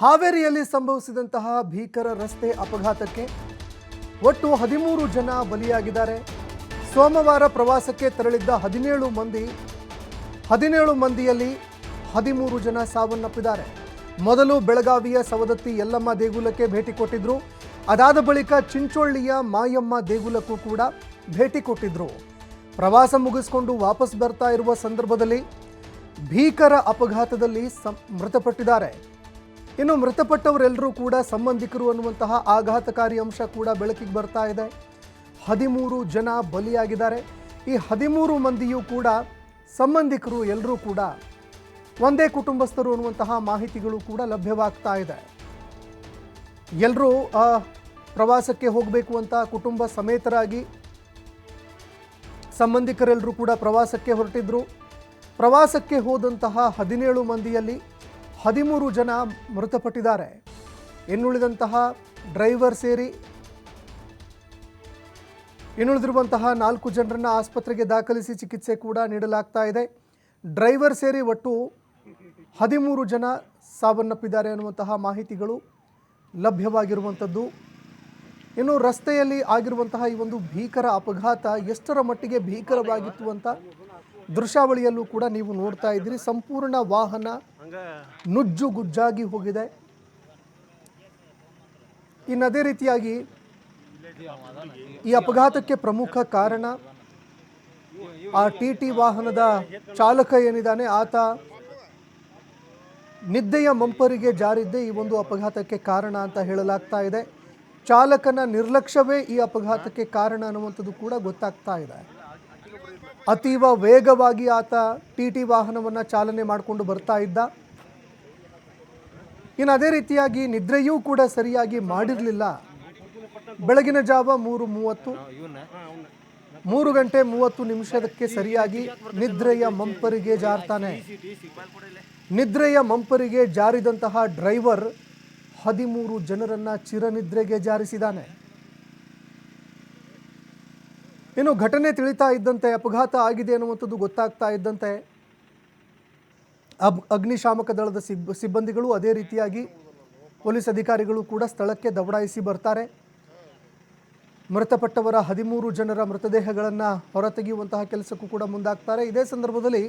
ಹಾವೇರಿಯಲ್ಲಿ ಸಂಭವಿಸಿದಂತಹ ಭೀಕರ ರಸ್ತೆ ಅಪಘಾತಕ್ಕೆ ಒಟ್ಟು 13 ಜನ ಬಲಿಯಾಗಿದ್ದಾರೆ. ಸೋಮವಾರ ಪ್ರವಾಸಕ್ಕೆ ತೆರಳಿದ್ದ 17 ಮಂದಿಯಲ್ಲಿ 13 ಜನ ಸಾವನ್ನಪ್ಪಿದ್ದಾರೆ. ಮೊದಲು ಬೆಳಗಾವಿಯ ಸವದತ್ತಿ ಯಲ್ಲಮ್ಮ ದೇಗುಲಕ್ಕೆ ಭೇಟಿ ಕೊಟ್ಟಿದ್ರು. ಅದಾದ ಬಳಿಕ ಚಿಂಚೋಳಿಯ ಮಾಯಮ್ಮ ದೇಗುಲಕ್ಕೂ ಕೂಡ ಭೇಟಿ ಕೊಟ್ಟಿದ್ರು. ಪ್ರವಾಸ ಮುಗಿಸಿಕೊಂಡು ವಾಪಸ್ ಬರ್ತಾ ಇರುವ ಸಂದರ್ಭದಲ್ಲಿ ಭೀಕರ ಅಪಘಾತದಲ್ಲಿ ಮೃತಪಟ್ಟಿದ್ದಾರೆ. ಇನ್ನು ಮೃತಪಟ್ಟವರೆಲ್ಲರೂ ಕೂಡ ಸಂಬಂಧಿಕರು ಅನ್ನುವಂತಹ ಆಘಾತಕಾರಿ ಅಂಶ ಕೂಡ ಬೆಳಕಿಗೆ ಬರ್ತಾ ಇದೆ. 13 ಜನ ಬಲಿಯಾಗಿದ್ದಾರೆ. ಈ 13 ಮಂದಿಯೂ ಕೂಡ ಸಂಬಂಧಿಕರು, ಎಲ್ಲರೂ ಕೂಡ ಒಂದೇ ಕುಟುಂಬಸ್ಥರು ಅನ್ನುವಂತಹ ಮಾಹಿತಿಗಳು ಕೂಡ ಲಭ್ಯವಾಗ್ತಾ ಇದೆ. ಎಲ್ಲರೂ ಪ್ರವಾಸಕ್ಕೆ ಹೋಗಬೇಕು ಅಂತ ಕುಟುಂಬ ಸಮೇತರಾಗಿ ಸಂಬಂಧಿಕರೆಲ್ಲರೂ ಕೂಡ ಪ್ರವಾಸಕ್ಕೆ ಹೊರಟಿದ್ರು. ಪ್ರವಾಸಕ್ಕೆ ಹೋದಂತಹ 17 ಮಂದಿಯಲ್ಲಿ 13 ಜನ ಮೃತಪಟ್ಟಿದ್ದಾರೆ. ಇನ್ನುಳಿದಂತಹ ಡ್ರೈವರ್ ಸೇರಿ ಇನ್ನುಳಿದಿರುವಂತಹ 4 ಜನರನ್ನು ಆಸ್ಪತ್ರೆಗೆ ದಾಖಲಿಸಿ ಚಿಕಿತ್ಸೆ ಕೂಡ ನೀಡಲಾಗ್ತಾ ಇದೆ. ಡ್ರೈವರ್ ಸೇರಿ ಒಟ್ಟು 13 ಜನ ಸಾವನ್ನಪ್ಪಿದ್ದಾರೆ ಅನ್ನುವಂತಹ ಮಾಹಿತಿಗಳು ಲಭ್ಯವಾಗಿರುವಂಥದ್ದು. ಇನ್ನು ರಸ್ತೆಯಲ್ಲಿ ಆಗಿರುವಂತಹ ಈ ಒಂದು ಭೀಕರ ಅಪಘಾತ ಎಷ್ಟರ ಮಟ್ಟಿಗೆ ಭೀಕರವಾಗಿತ್ತು ಅಂತ ದೃಶ್ಯಾವಳಿಯಲ್ಲೂ ಕೂಡ ನೀವು ನೋಡ್ತಾ ಇದ್ದೀರಿ. ಸಂಪೂರ್ಣ ವಾಹನ ನುಜ್ಜುಗುಜ್ಜಾಗಿ ಹೋಗಿದೆ. ಇನ್ನು ಅದೇ ರೀತಿಯಾಗಿ ಈ ಅಪಘಾತಕ್ಕೆ ಪ್ರಮುಖ ಕಾರಣ ಆ ಟಿ ವಾಹನದ ಚಾಲಕ ಏನಿದ್ದಾನೆ, ಆತ ನಿದ್ದೆಯ ಮಂಪರಿಗೆ ಜಾರಿದ್ದೇ ಈ ಒಂದು ಅಪಘಾತಕ್ಕೆ ಕಾರಣ ಅಂತ ಹೇಳಲಾಗ್ತಾ ಇದೆ. ಚಾಲಕನ ನಿರ್ಲಕ್ಷ್ಯವೇ ಈ ಅಪಘಾತಕ್ಕೆ ಕಾರಣ ಅನ್ನುವಂಥದ್ದು ಕೂಡ ಗೊತ್ತಾಗ್ತಾ ಇದೆ. ಅತೀವ ವೇಗವಾಗಿ ಆತ ಟಿ ವಾಹನವನ್ನು ಚಾಲನೆ ಮಾಡಿಕೊಂಡು ಬರ್ತಾ ಇದ್ದ. ಇನ್ನು ಅದೇ ರೀತಿಯಾಗಿ ನಿದ್ರೆಯೂ ಕೂಡ ಸರಿಯಾಗಿ ಮಾಡಿರಲಿಲ್ಲ. ಬೆಳಗಿನ ಜಾವ 3:30 ಸರಿಯಾಗಿ ನಿದ್ರೆಯ ಮಂಪರಿಗೆ ಜಾರ್ತಾನೆ. ನಿದ್ರೆಯ ಮಂಪರಿಗೆ ಜಾರಿದಂತಹ ಡ್ರೈವರ್ 13 ಜನರನ್ನ ಚಿರನಿದ್ರೆಗೆ ಜಾರಿಸಿದ್ದಾನೆ. ಇನ್ನು ಘಟನೆ ತಿಳಿತಾ ಇದ್ದಂತೆ, ಅಪಘಾತ ಆಗಿದೆ ಅನ್ನುವಂಥದ್ದು ಗೊತ್ತಾಗ್ತಾ ಇದ್ದಂತೆ ಅಗ್ನಿಶಾಮಕ ದಳದ ಸಿಬ್ಬಂದಿಗಳು, ಅದೇ ರೀತಿಯಾಗಿ ಪೊಲೀಸ್ ಅಧಿಕಾರಿಗಳು ಕೂಡ ಸ್ಥಳಕ್ಕೆ ದೌಡಾಯಿಸಿ ಬರ್ತಾರೆ. ಮೃತಪಟ್ಟವರ 13 ಜನರ ಮೃತದೇಹಗಳನ್ನು ಹೊರತೆಗೆಯುವಂತಹ ಕೆಲಸಕ್ಕೂ ಕೂಡ ಮುಂದಾಗ್ತಾರೆ. ಇದೇ ಸಂದರ್ಭದಲ್ಲಿ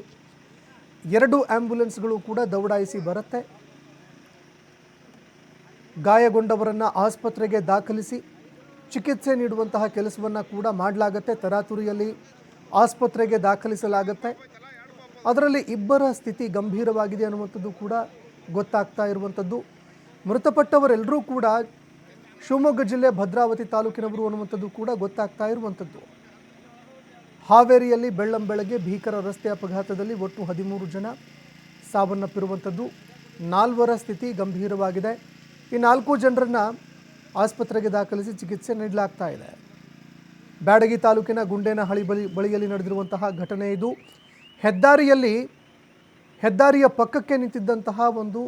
2 ಆಂಬ್ಯುಲೆನ್ಸ್ಗಳು ಕೂಡ ದೌಡಾಯಿಸಿ ಬರುತ್ತೆ. ಗಾಯಗೊಂಡವರನ್ನು ಆಸ್ಪತ್ರೆಗೆ ದಾಖಲಿಸಿ ಚಿಕಿತ್ಸೆ ನೀಡುವಂತಹ ಕೆಲಸವನ್ನು ಕೂಡ ಮಾಡಲಾಗುತ್ತೆ. ತರಾತುರಿಯಲ್ಲಿ ಆಸ್ಪತ್ರೆಗೆ ದಾಖಲಿಸಲಾಗುತ್ತೆ. ಅದರಲ್ಲಿ 2 ಸ್ಥಿತಿ ಗಂಭೀರವಾಗಿದೆ ಅನ್ನುವಂಥದ್ದು ಕೂಡ ಗೊತ್ತಾಗ್ತಾ ಇರುವಂಥದ್ದು. ಮೃತಪಟ್ಟವರೆಲ್ಲರೂ ಕೂಡ ಶಿವಮೊಗ್ಗ ಜಿಲ್ಲೆ ಭದ್ರಾವತಿ ತಾಲೂಕಿನವರು ಅನ್ನುವಂಥದ್ದು ಕೂಡ ಗೊತ್ತಾಗ್ತಾ ಇರುವಂಥದ್ದು. ಹಾವೇರಿಯಲ್ಲಿ ಬೆಳ್ಳಂಬೆಳಗ್ಗೆ ಭೀಕರ ರಸ್ತೆ ಅಪಘಾತದಲ್ಲಿ ಒಟ್ಟು 13 ಜನ ಸಾವನ್ನಪ್ಪಿರುವಂಥದ್ದು. 4 ಸ್ಥಿತಿ ಗಂಭೀರವಾಗಿದೆ. ಈ 4 ಜನರನ್ನು ಆಸ್ಪತ್ರೆಗೆ ದಾಖಲಿಸಿ ಚಿಕಿತ್ಸೆ ನೀಡಲಾಗ್ತಾ ಇದೆ. ಬ್ಯಾಡಗಿ ತಾಲೂಕಿನ ಗುಂಡೇನಹಳ್ಳಿ ಬಳಿಯಲ್ಲಿ ನಡೆದಿರುವಂತಹ ಘಟನೆ ಇದು. ಹೆದ್ದಾರಿಯ ಪಕ್ಕಕ್ಕೆ ನಿಂತಿದ್ದಂತಹ ಒಂದು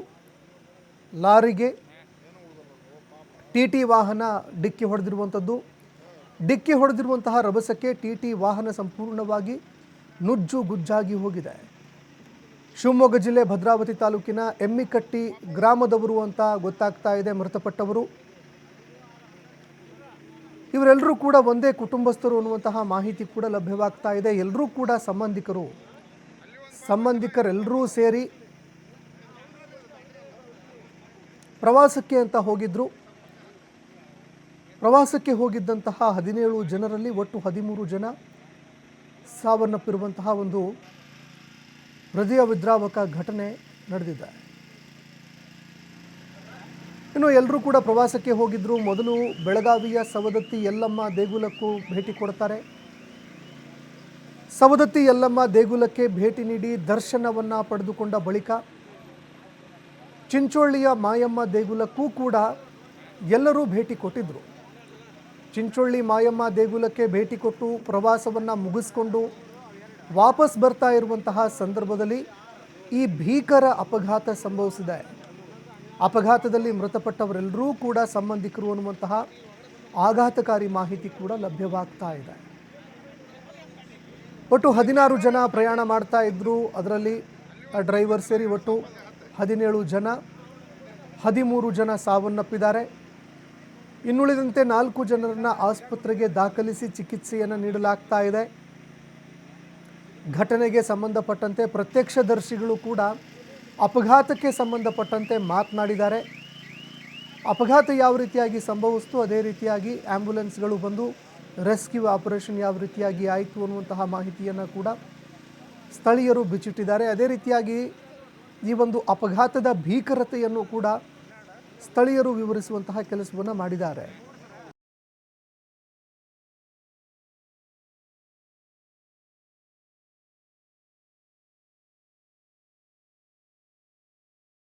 ಲಾರಿಗೆ ಟಿ ವಾಹನ ಡಿಕ್ಕಿ ಹೊಡೆದಿರುವಂಥದ್ದು. ಡಿಕ್ಕಿ ಹೊಡೆದಿರುವಂತಹ ರಭಸಕ್ಕೆ ಟಿ ವಾಹನ ಸಂಪೂರ್ಣವಾಗಿ ನುಜ್ಜುಗುಜ್ಜಾಗಿ ಹೋಗಿದೆ. ಶಿವಮೊಗ್ಗ ಜಿಲ್ಲೆ ಭದ್ರಾವತಿ ತಾಲೂಕಿನ ಎಮ್ಮಿಕಟ್ಟಿ ಗ್ರಾಮದವರು ಅಂತ ಗೊತ್ತಾಗ್ತಾ ಇದೆ ಮೃತಪಟ್ಟವರು. ಇವರೆಲ್ಲರೂ ಕೂಡ ಒಂದೇ ಕುಟುಂಬಸ್ಥರು ಅನ್ನುವಂತಹ ಮಾಹಿತಿ ಕೂಡ ಲಭ್ಯವಾಗ್ತಾ ಇದೆ. ಎಲ್ಲರೂ ಕೂಡ ಸಂಬಂಧಿಕರೆಲ್ಲರೂ ಸೇರಿ ಪ್ರವಾಸಕ್ಕೆ ಅಂತ ಹೋಗಿದ್ರು. ಪ್ರವಾಸಕ್ಕೆ ಹೋಗಿದ್ದಂತಹ 17 ಜನರಲ್ಲಿ ಒಟ್ಟು 13 ಜನ ಸಾವನ್ನಪ್ಪಿರುವಂತಹ ಒಂದು ಹೃದಯ ವಿದ್ರಾವಕ ಘಟನೆ ನಡೆದಿದೆ. ಇನ್ನು ಎಲ್ಲರೂ ಕೂಡ ಪ್ರವಾಸಕ್ಕೆ ಹೋಗಿದ್ರು. ಮೊದಲು ಬೆಳಗಾವಿಯ ಸವದತ್ತಿ ಯಲ್ಲಮ್ಮ ದೇಗುಲಕ್ಕೂ ಭೇಟಿ ಕೊಡ್ತಾರೆ. ಸವದತ್ತಿ ಯಲ್ಲಮ್ಮ ದೇಗುಲಕ್ಕೆ ಭೇಟಿ ನೀಡಿ ದರ್ಶನವನ್ನು ಪಡೆದುಕೊಂಡ ಬಳಿಕ ಚಿಂಚೋಳಿಯ ಮಾಯಮ್ಮ ದೇಗುಲಕ್ಕೂ ಕೂಡ ಎಲ್ಲರೂ ಭೇಟಿ ಕೊಟ್ಟಿದ್ದರು. ಚಿಂಚೋಳಿ ಮಾಯಮ್ಮ ದೇಗುಲಕ್ಕೆ ಭೇಟಿ ಕೊಟ್ಟು ಪ್ರವಾಸವನ್ನು ಮುಗಿಸ್ಕೊಂಡು ವಾಪಸ್ ಬರ್ತಾ ಇರುವಂತಹ ಸಂದರ್ಭದಲ್ಲಿ ಈ ಭೀಕರ ಅಪಘಾತ ಸಂಭವಿಸಿದೆ. ಅಪಘಾತದಲ್ಲಿ ಮೃತಪಟ್ಟವರೆಲ್ಲರೂ ಕೂಡ ಸಂಬಂಧಿಕರು ಅನ್ನುವಂತಹ ಆಘಾತಕಾರಿ ಮಾಹಿತಿ ಕೂಡ ಲಭ್ಯವಾಗ್ತಾ ಇದೆ. ಒಟ್ಟು 16 ಜನ ಪ್ರಯಾಣ ಮಾಡ್ತಾ ಇದ್ದರು. ಅದರಲ್ಲಿ ಡ್ರೈವರ್ ಸೇರಿ ಒಟ್ಟು 17 ಜನ. 13 ಜನ ಸಾವನ್ನಪ್ಪಿದ್ದಾರೆ. ಇನ್ನುಳಿದಂತೆ 4 ಜನರನ್ನು ಆಸ್ಪತ್ರೆಗೆ ದಾಖಲಿಸಿ ಚಿಕಿತ್ಸೆಯನ್ನು ನೀಡಲಾಗ್ತಾ ಇದೆ. ಘಟನೆಗೆ ಸಂಬಂಧಪಟ್ಟಂತೆ ಪ್ರತ್ಯಕ್ಷದರ್ಶಿಗಳು ಕೂಡ ಅಪಘಾತಕ್ಕೆ ಸಂಬಂಧಪಟ್ಟಂತೆ ಮಾತನಾಡಿದ್ದಾರೆ. ಅಪಘಾತ ಯಾವ ರೀತಿಯಾಗಿ ಸಂಭವಿಸ್ತು, ಅದೇ ರೀತಿಯಾಗಿ ಆ್ಯಂಬುಲೆನ್ಸ್ಗಳು ಬಂದು ರೆಸ್ಕ್ಯೂ ಆಪರೇಷನ್ ಯಾವ ರೀತಿಯಾಗಿ ಆಯಿತು ಅನ್ನುವಂತಹ ಮಾಹಿತಿಯನ್ನು ಕೂಡ ಸ್ಥಳೀಯರು ಬಿಚ್ಚಿಟ್ಟಿದ್ದಾರೆ. ಅದೇ ರೀತಿಯಾಗಿ ಈ ಒಂದು ಅಪಘಾತದ ಭೀಕರತೆಯನ್ನು ಕೂಡ ಸ್ಥಳೀಯರು ವಿವರಿಸುವಂತಹ ಕೆಲಸವನ್ನು ಮಾಡಿದ್ದಾರೆ.